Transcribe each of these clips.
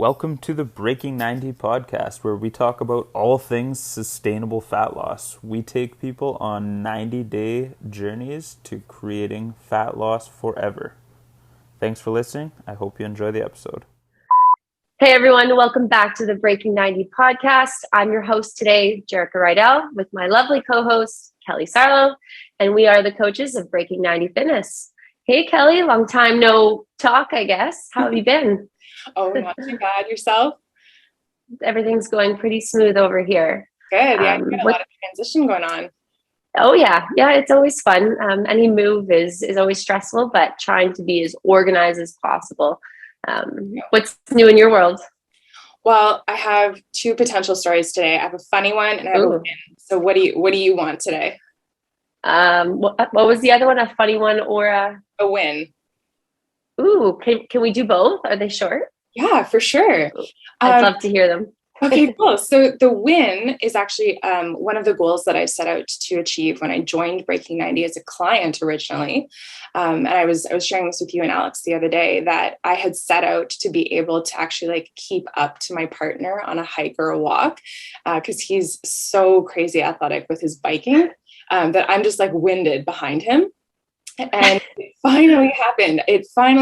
Welcome to the Breaking 90 podcast, where we talk about all things sustainable fat loss. We take people on 90-day journeys to creating fat loss forever. Thanks for listening. I hope you enjoy the episode. Hey everyone, welcome back to the Breaking 90 podcast. I'm your host today, Jerrika with my lovely co-host, Kelly Sarlo, and we are the coaches of Breaking 90 Fitness. Hey Kelly, long time no talk, I guess. How have you been? Oh, not too bad. Yourself? Everything's going pretty smooth over here. Good. Yeah, you've got a lot of transition going on. Oh yeah, it's always fun. Any move is always stressful, but trying to be as organized as possible. What's new in your world? Well, I have two potential stories today. I have a funny one and I have a win. So what do you want today? What was the other one? A funny one or a win? Ooh, can we do both? Are they short? Yeah, for sure. I'd love to hear them. Okay, cool. So the win is actually one of the goals that I set out to achieve when I joined Breaking 90 as a client originally. And I was sharing this with you and Alex the other day that I had set out to be able to actually keep up to my partner on a hike or a walk because he's so crazy athletic with his biking that I'm just winded behind him. And it finally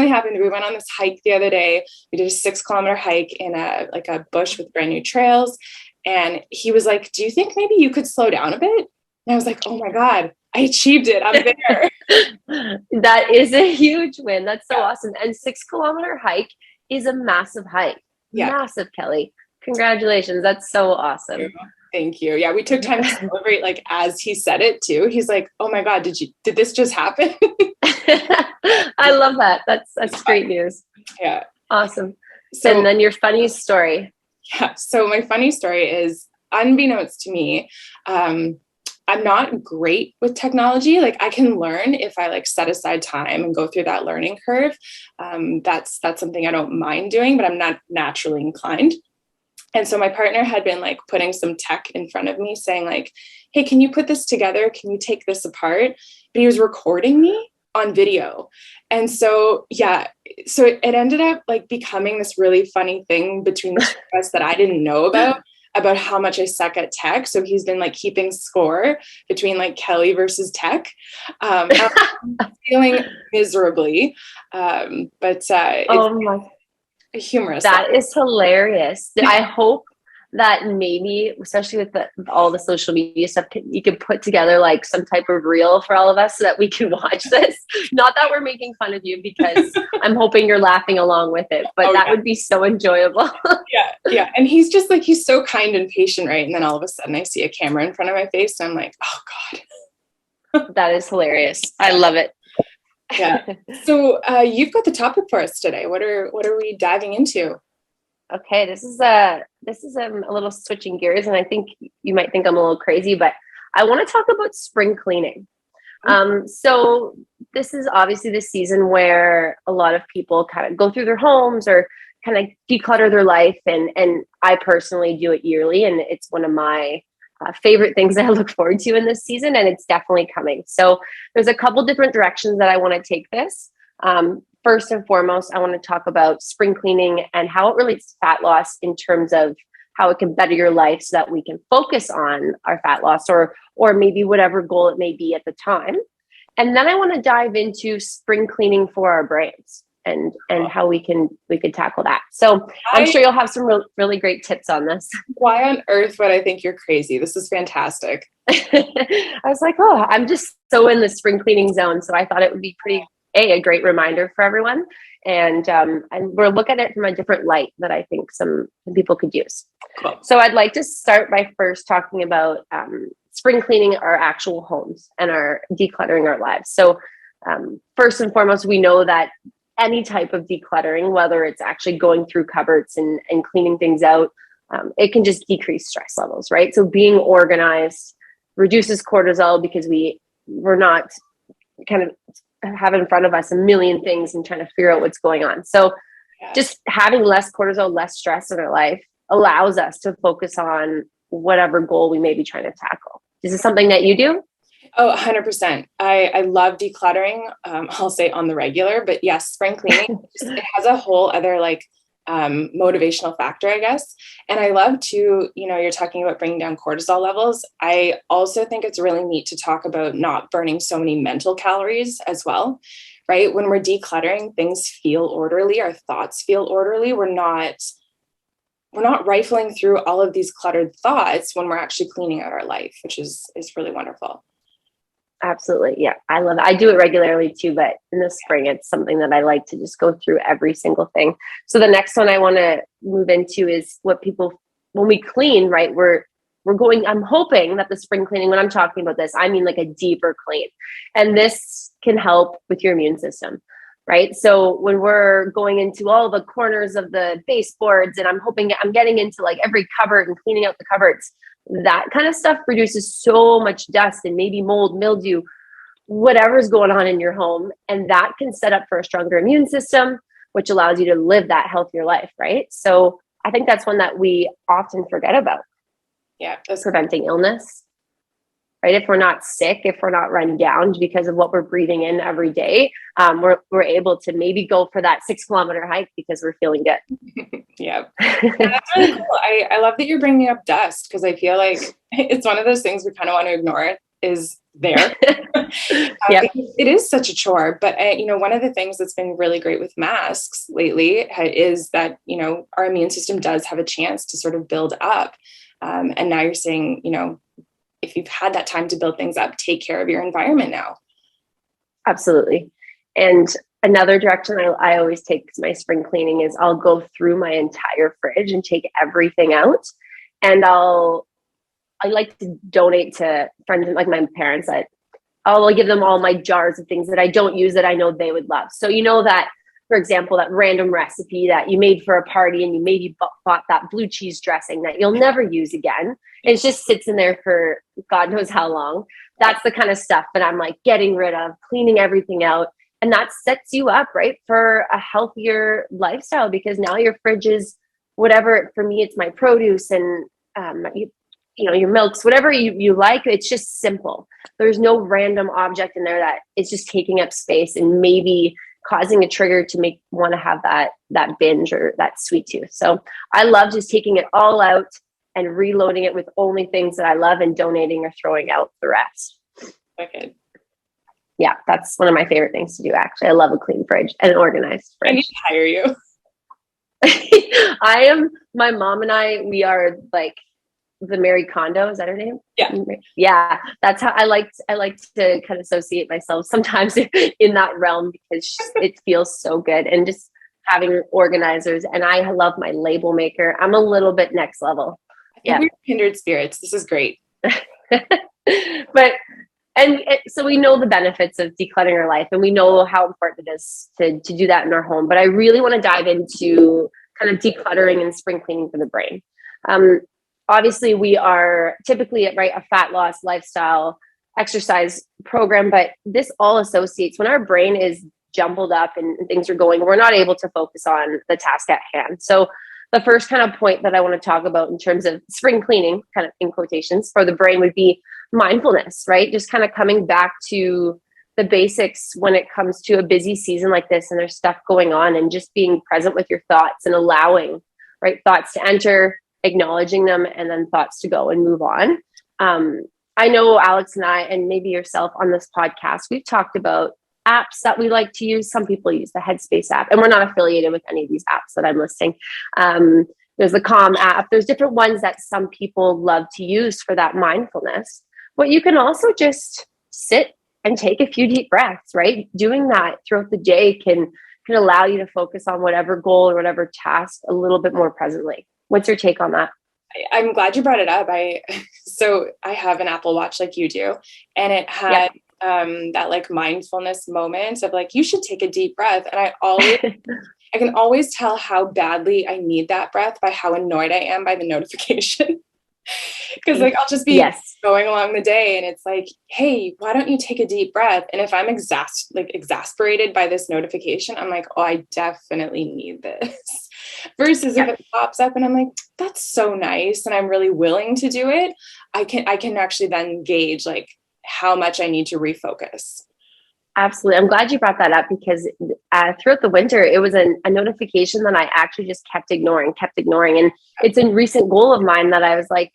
happened. We went on this hike the other day. We did a 6-kilometer hike in a bush with brand new trails. And he was like, do you think maybe you could slow down a bit? And I was like, oh my God, I achieved it. I'm there. That is a huge win. That's so awesome. And 6-kilometer hike is a massive hike. Yeah. Massive, Kelly. Congratulations. That's so awesome. Thank you. Yeah, we took time to celebrate as he said it too. He's like, "Oh my God, did this just happen?" I love that. That's great news. Yeah. Awesome. So, and then your funny story. Yeah. So my funny story is, unbeknownst to me, I'm not great with technology. I can learn if I set aside time and go through that learning curve. That's something I don't mind doing, but I'm not naturally inclined. And so my partner had been putting some tech in front of me saying hey, can you put this together? Can you take this apart? But he was recording me on video. And so, so it ended up becoming this really funny thing between the two of us that I didn't know about how much I suck at tech. So he's been keeping score between Kelly versus tech. I'm feeling miserably. Humorous. That is hilarious. I hope that maybe, especially with all the social media stuff, you could put together some type of reel for all of us so that we can watch this. Not that we're making fun of you, because I'm hoping you're laughing along with it, but that would be so enjoyable. Yeah. And he's just he's so kind and patient, right? And then all of a sudden I see a camera in front of my face and I'm like, oh God. That is hilarious. I love it. Yeah. So you've got the topic for us today. What are we diving into? Okay, this is a little switching gears, and I think you might think I'm a little crazy, but I want to talk about spring cleaning. So this is obviously the season where a lot of people kind of go through their homes or kind of declutter their life, and I personally do it yearly, and it's one of my favorite things that I look forward to in this season, and it's definitely coming. So there's a couple different directions that I want to take this. First and foremost, I want to talk about spring cleaning and how it relates to fat loss in terms of how it can better your life so that we can focus on our fat loss or maybe whatever goal it may be at the time. And then I want to dive into spring cleaning for our brains and how we can tackle that. So I'm sure you'll have some really great tips on this. Why on earth would I think you're crazy? This is fantastic. I was like, I'm just so in the spring cleaning zone. So I thought it would be a great reminder for everyone. And we'll look at it from a different light that I think some people could use. Cool. So I'd like to start by first talking about spring cleaning our actual homes and our decluttering our lives. So first and foremost, we know that any type of decluttering, whether it's actually going through cupboards and cleaning things out, it can just decrease stress levels, right? So being organized reduces cortisol because we're not kind of have in front of us a million things and trying to figure out what's going on. So just having less cortisol, less stress in our life allows us to focus on whatever goal we may be trying to tackle. Is this something that you do? Oh, 100%. I love decluttering. I'll say on the regular, but yes, spring cleaning, it has a whole other motivational factor, I guess. And I love to, you're talking about bringing down cortisol levels. I also think it's really neat to talk about not burning so many mental calories as well, right? When we're decluttering, things feel orderly, our thoughts feel orderly. We're not rifling through all of these cluttered thoughts when we're actually cleaning out our life, which is really wonderful. Absolutely. Yeah. I love it. I do it regularly too, but in the spring, it's something that I like to just go through every single thing. So the next one I want to move into is what people, when we clean, right, we're going, I'm hoping that the spring cleaning, when I'm talking about this, I mean like a deeper clean. And this can help with your immune system, right? So when we're going into all the corners of the baseboards, and I'm getting into like every cupboard and cleaning out the cupboards, that kind of stuff produces so much dust and maybe mold, mildew, whatever's going on in your home. And that can set up for a stronger immune system, which allows you to live that healthier life, right? So I think that's one that we often forget about. Yeah. Preventing illness, right? If we're not sick, if we're not run down because of what we're breathing in every day, we're able to maybe go for that 6-kilometer hike because we're feeling good. Yeah. That's really cool. I love that you're bringing up dust, because I feel like it's one of those things we kind of want to ignore is there. Yep. It is such a chore, but one of the things that's been really great with masks lately is that, our immune system does have a chance to sort of build up. And now you're saying, if you've had that time to build things up, take care of your environment now. Absolutely. And another direction I always take my spring cleaning is I'll go through my entire fridge and take everything out. And I like to donate to friends like my parents. I'll give them all my jars of things that I don't use that I know they would love. So that, for example, that random recipe that you made for a party and you maybe bought that blue cheese dressing that you'll never use again. It just sits in there for God knows how long. That's the kind of stuff that I'm like getting rid of, cleaning everything out. And that sets you up, right, for a healthier lifestyle, because now your fridge is whatever. For me, it's my produce and your milks, whatever you like. It's just simple. There's no random object in there that is just taking up space and maybe causing a trigger to make want to have that binge or that sweet tooth. So I love just taking it all out and reloading it with only things that I love and donating or throwing out the rest. Okay. Yeah, that's one of my favorite things to do, actually. I love a clean fridge and an organized fridge. I need to hire you. My mom and we are like the Mary Kondo. Is that her name? Yeah. Yeah. That's how I like to kind of associate myself sometimes in that realm, because it feels so good. And just having organizers, and I love my label maker. I'm a little bit next level. Yeah. We're kindred spirits. This is great. So we know the benefits of decluttering our life, and we know how important it is to do that in our home. But I really want to dive into kind of decluttering and spring cleaning for the brain. Obviously, we are typically at a fat loss lifestyle exercise program, but this all associates when our brain is jumbled up and things are going, we're not able to focus on the task at hand. So the first kind of point that I want to talk about in terms of spring cleaning, kind of in quotations, for the brain would be mindfulness, right? Just kind of coming back to the basics when it comes to a busy season like this and there's stuff going on, and just being present with your thoughts and allowing thoughts to enter, acknowledging them, and then thoughts to go and move on. I know Alex and I, and maybe yourself on this podcast, we've talked about apps that we like to use. Some people use the Headspace app, and we're not affiliated with any of these apps that I'm listing. There's the Calm app. There's different ones that some people love to use for that mindfulness. But you can also just sit and take a few deep breaths, right? Doing that throughout the day can allow you to focus on whatever goal or whatever task a little bit more presently. What's your take on that? I'm glad you brought it up. So I have an Apple Watch like you do, and it had that like mindfulness moment of like, you should take a deep breath. And I can always tell how badly I need that breath by how annoyed I am by the notification. Because like I'll just be going along the day and it's like, hey, why don't you take a deep breath? And if I'm exasperated by this notification, I'm like, oh, I definitely need this. Versus if it pops up and I'm like, that's so nice, and I'm really willing to do it, I can actually then gauge like how much I need to refocus. Absolutely. I'm glad you brought that up because throughout the winter, it was a notification that I actually just kept ignoring. And it's a recent goal of mine that I was like,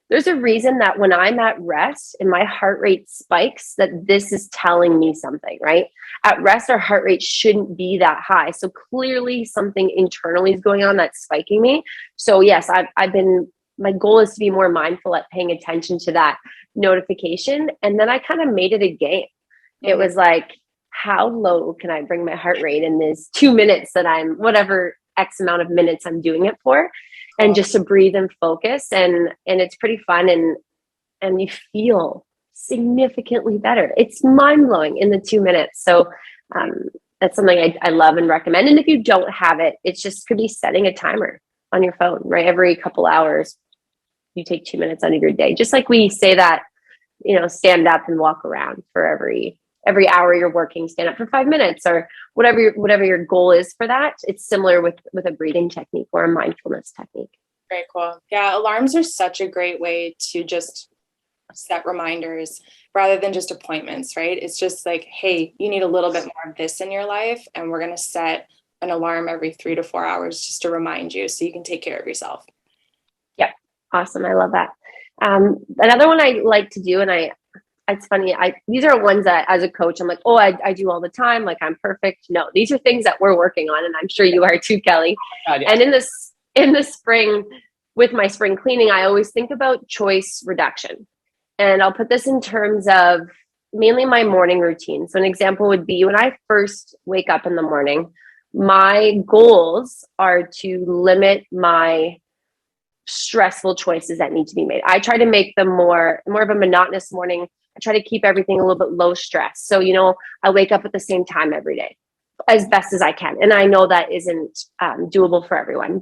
there's a reason that when I'm at rest and my heart rate spikes, that this is telling me something, right? At rest, our heart rate shouldn't be that high. So clearly something internally is going on that's spiking me. So yes, my goal is to be more mindful at paying attention to that notification. And then I kind of made it a game. It was like, how low can I bring my heart rate in this 2 minutes that I'm whatever X amount of minutes I'm doing it for, and just to breathe and focus. And it's pretty fun. And you feel significantly better. It's mind blowing in the 2 minutes. So that's something I love and recommend. And if you don't have it, it's just could be setting a timer on your phone, right? Every couple hours, you take 2 minutes out of your day. Just like we say that, stand up and walk around for every hour you're working, stand up for 5 minutes or whatever your goal is for that. It's similar with a breathing technique or a mindfulness technique. Very cool. Yeah. Alarms are such a great way to just set reminders rather than just appointments, right? It's just like, hey, you need a little bit more of this in your life. And we're going to set an alarm every 3 to 4 hours just to remind you so you can take care of yourself. Yep. Awesome. I love that. Another one I like to do, and it's funny. These are ones that as a coach, I'm like, oh, I do all the time. Like I'm perfect. No, these are things that we're working on. And I'm sure you are too, Kelly. God, yeah. And in the spring with my spring cleaning, I always think about choice reduction. And I'll put this in terms of mainly my morning routine. So an example would be when I first wake up in the morning, my goals are to limit my stressful choices that need to be made. I try to make them more of a monotonous morning. I try to keep everything a little bit low stress. So, I wake up at the same time every day as best as I can. And I know that isn't doable for everyone,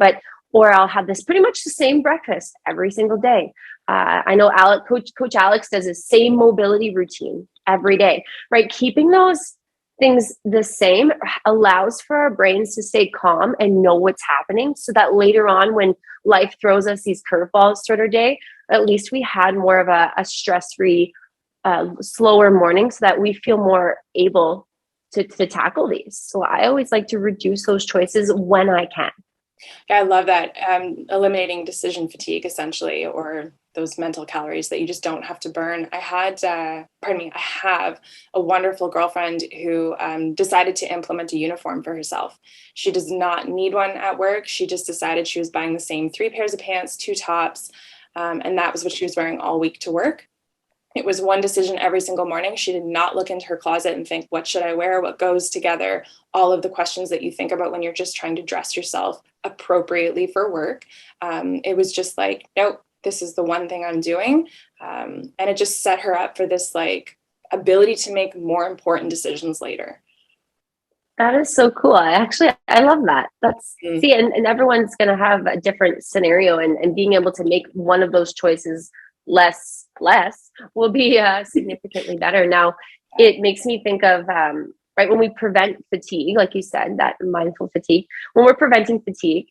or I'll have this pretty much the same breakfast every single day. I know Coach Alex does the same mobility routine every day, right? Keeping those things the same allows for our brains to stay calm and know what's happening so that later on when life throws us these curveballs throughout our day, at least we had more of a stress-free, slower morning so that we feel more able to tackle these. So I always like to reduce those choices when I can. Yeah, I love that. Eliminating decision fatigue, essentially, or those mental calories that you just don't have to burn. I have a wonderful girlfriend who decided to implement a uniform for herself. She does not need one at work. She just decided she was buying the same 3 pairs of pants, 2 tops, and that was what she was wearing all week to work. It was one decision every single morning. She did not look into her closet and think, what should I wear? What goes together? All of the questions that you think about when you're just trying to dress yourself appropriately for work. It was just like, nope, this is the one thing I'm doing. And it just set her up for this ability to make more important decisions later. That is so cool. I love that. See, and everyone's going to have a different scenario and being able to make one of those choices less will be significantly better. Now, it makes me think of, right, when we prevent fatigue, like you said, that mindful fatigue, when we're preventing fatigue,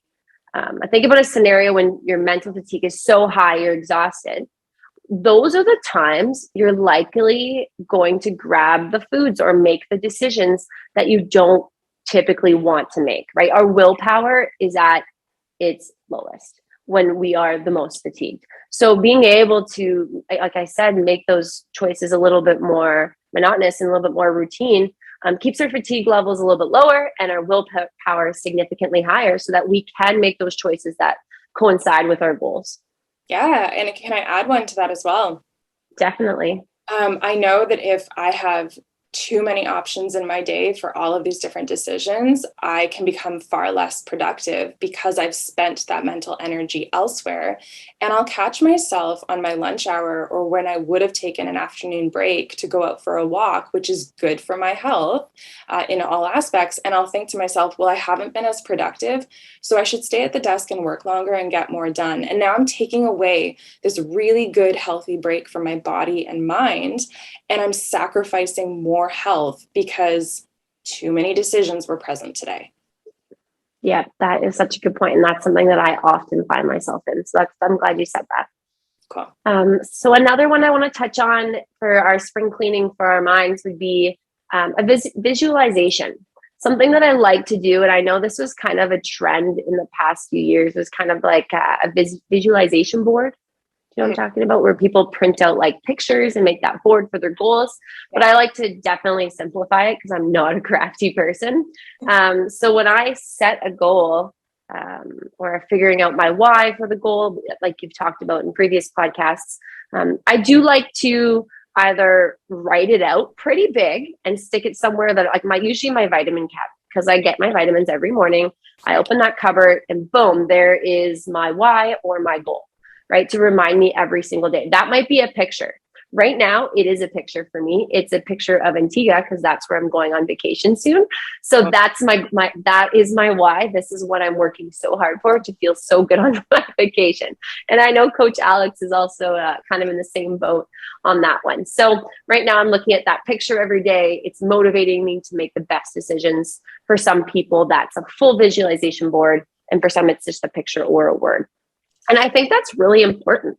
I think about a scenario when your mental fatigue is so high, you're exhausted. Those are the times you're likely going to grab the foods or make the decisions that you don't typically want to make, right? Our willpower is at its lowest when we are the most fatigued. So being able to, like I said, make those choices a little bit more monotonous and a little bit more routine keeps our fatigue levels a little bit lower and our willpower significantly higher so that we can make those choices that coincide with our goals. Yeah. And can I add one to that as well? Definitely. I know that if I have too many options in my day for all of these different decisions, I can become far less productive because I've spent that mental energy elsewhere. And I'll catch myself on my lunch hour or when I would have taken an afternoon break to go out for a walk, which is good for my health in all aspects. And I'll think to myself, well, I haven't been as productive, so I should stay at the desk and work longer and get more done. And now I'm taking away this really good, healthy break from my body and mind. And I'm sacrificing more health because too many decisions were present today. Yeah, that is such a good point. And that's something that I often find myself in. So I'm glad you said that. Cool. So another one I want to touch on for our spring cleaning for our minds would be visualization. Something that I like to do, and I know this was kind of a trend in the past few years, was kind of like a visualization board. You know what I'm talking about? Where people print out like pictures and make that board for their goals. But I like to definitely simplify it because I'm not a crafty person. So when I set a goal, or figuring out my why for the goal, like you've talked about in previous podcasts, I do like to either write it out pretty big and stick it somewhere that like usually my vitamin cabinet, because I get my vitamins every morning. I open that cupboard and boom, there is my why or my goal, right? To remind me every single day. That might be a picture. Right now, it is a picture for me. It's a picture of Antigua because that's where I'm going on vacation soon. So that's that is my why. This is what I'm working so hard for, to feel so good on my vacation. And I know Coach Alex is also kind of in the same boat on that one. So right now I'm looking at that picture every day. It's motivating me to make the best decisions. For some people, that's a full visualization board. And for some, it's just a picture or a word. And I think that's really important.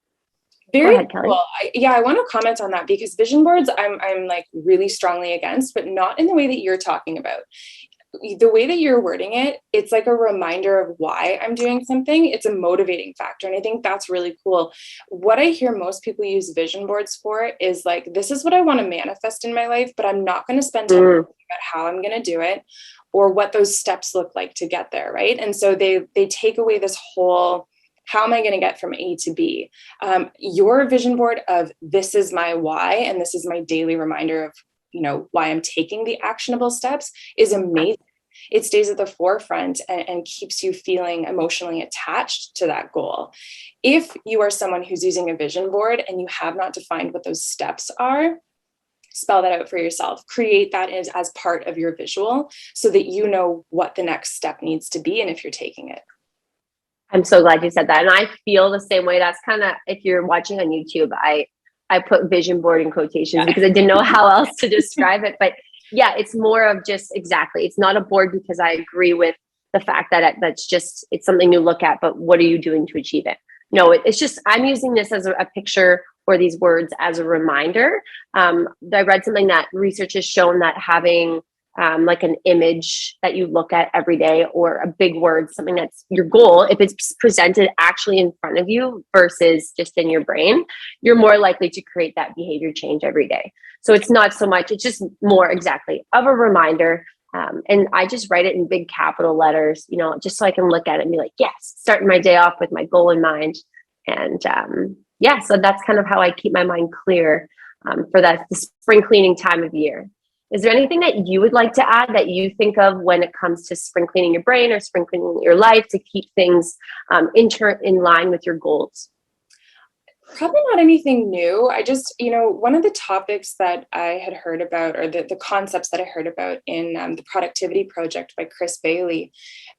Very Go ahead, Kelly. cool. I want to comment on that because vision boards, I'm like really strongly against, but not in the way that you're talking about. The way that you're wording it, it's like a reminder of why I'm doing something. It's a motivating factor. And I think that's really cool. What I hear most people use vision boards for is like, this is what I want to manifest in my life, but I'm not going to spend time thinking about how I'm going to do it or what those steps look like to get there. Right. And so they take away this whole, how am I going to get from A to B? Your vision board of this is my why, and this is my daily reminder of, why I'm taking the actionable steps is amazing. It stays at the forefront and keeps you feeling emotionally attached to that goal. If you are someone who's using a vision board and you have not defined what those steps are, spell that out for yourself. Create that as part of your visual so that you know what the next step needs to be and if you're taking it. I'm so glad you said that. And I feel the same way. That's kind of, if you're watching on YouTube, I put vision board in quotations because I didn't know how else to describe it. But yeah, it's more of just exactly. It's not a board because I agree with the fact that it's something you look at, but what are you doing to achieve it? No, it's just, I'm using this as a picture or these words as a reminder. I read something that research has shown that having like an image that you look at every day or a big word, something that's your goal, if it's presented actually in front of you versus just in your brain, you're more likely to create that behavior change every day. So it's not so much, it's just more exactly of a reminder. And I just write it in big capital letters, just so I can look at it and be like, yes, starting my day off with my goal in mind. And so that's kind of how I keep my mind clear for the spring cleaning time of year. Is there anything that you would like to add that you think of when it comes to spring cleaning your brain or spring cleaning your life to keep things in line with your goals? Probably not anything new. I just, one of the topics that I had heard about, or the concepts that I heard about in the Productivity Project by Chris Bailey,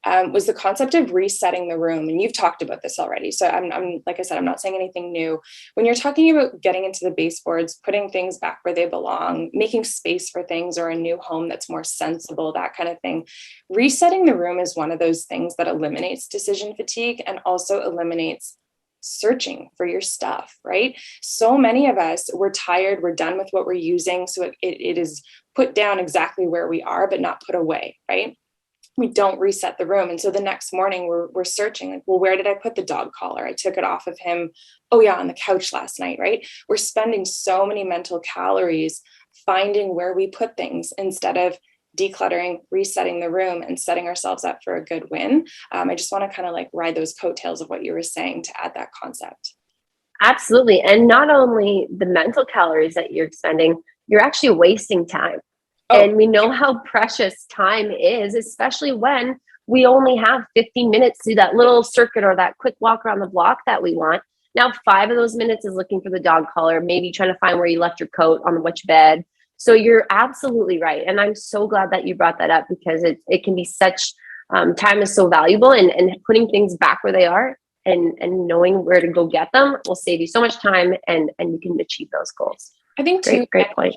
was the concept of resetting the room. And you've talked about this already. So I'm like I said, I'm not saying anything new. When you're talking about getting into the baseboards, putting things back where they belong, making space for things or a new home that's more sensible, that kind of thing, resetting the room is one of those things that eliminates decision fatigue and also eliminates searching for your stuff, right? So many of us, we're tired, we're done with what we're using. So it is put down exactly where we are, but not put away, right? We don't reset the room. And so the next morning we're searching like, well, where did I put the dog collar? I took it off of him. Oh yeah, on the couch last night, right? We're spending so many mental calories finding where we put things instead of decluttering, resetting the room, and setting ourselves up for a good win. I just want to kind of like ride those coattails of what you were saying to add that concept. Absolutely. And not only the mental calories that you're spending, you're actually wasting time. And we know how precious time is, especially when we only have 15 minutes to do that little circuit or that quick walk around the block that we want. Now, 5 of those minutes is looking for the dog collar, maybe trying to find where you left your coat on which bed. So you're absolutely right. And I'm so glad that you brought that up because it can be such, time is so valuable and putting things back where they are and knowing where to go get them will save you so much time and you can achieve those goals. I think great point.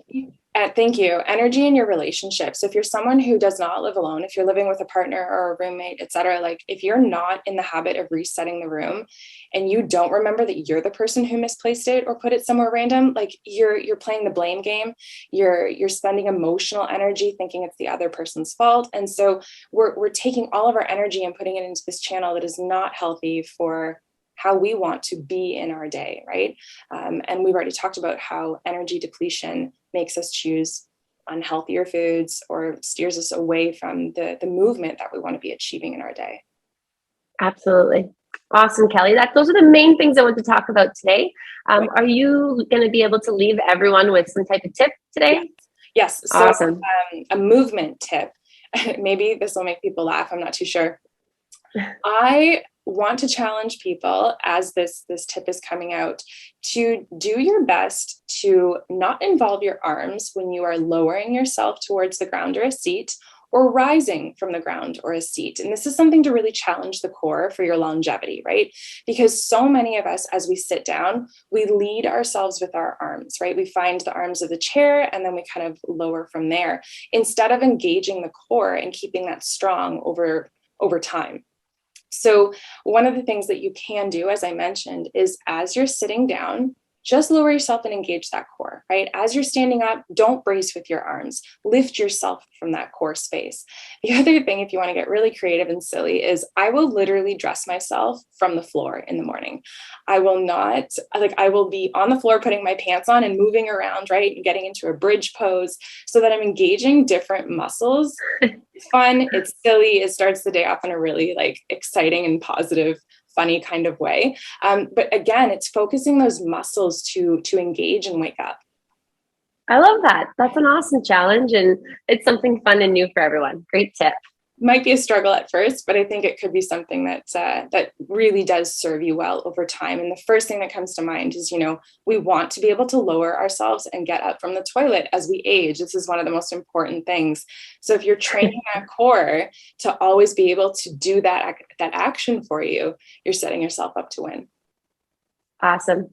Thank you. Energy in your relationship. So if you're someone who does not live alone, if you're living with a partner or a roommate, etc., like if you're not in the habit of resetting the room and you don't remember that you're the person who misplaced it or put it somewhere random, like you're playing the blame game. You're spending emotional energy thinking it's the other person's fault. And so we're taking all of our energy and putting it into this channel that is not healthy for how we want to be in our day, right? And we've already talked about how energy depletion makes us choose unhealthier foods or steers us away from the movement that we want to be achieving in our day. Absolutely. Awesome, Kelly. Those are the main things I want to talk about today. Are you going to be able to leave everyone with some type of tip today? Yes. So, awesome. A movement tip. Maybe this will make people laugh. I'm not too sure. I want to challenge people as this tip is coming out to do your best to not involve your arms when you are lowering yourself towards the ground or a seat or rising from the ground or a seat. And this is something to really challenge the core for your longevity, right? Because so many of us, as we sit down, we lead ourselves with our arms, right? We find the arms of the chair and then we kind of lower from there instead of engaging the core and keeping that strong over time. So one of the things that you can do, as I mentioned, is as you're sitting down, just lower yourself and engage that core, right? As you're standing up, don't brace with your arms. Lift yourself from that core space. The other thing, if you want to get really creative and silly, is I will literally dress myself from the floor in the morning. I will be on the floor putting my pants on and moving around, right? And getting into a bridge pose so that I'm engaging different muscles. It's fun, it's silly, it starts the day off in a really exciting and positive, funny kind of way. But again, it's focusing those muscles to engage and wake up. I love that. That's an awesome challenge. And it's something fun and new for everyone. Great tip. Might be a struggle at first, but I think it could be something that really does serve you well over time. And the first thing that comes to mind is, we want to be able to lower ourselves and get up from the toilet as we age. This is one of the most important things. So if you're training that core to always be able to do that action for you, you're setting yourself up to win. Awesome.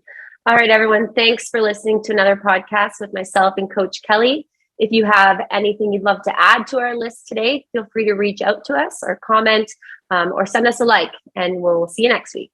All right, everyone. Thanks for listening to another podcast with myself and Coach Kelly. If you have anything you'd love to add to our list today, feel free to reach out to us or comment or send us a like, and we'll see you next week.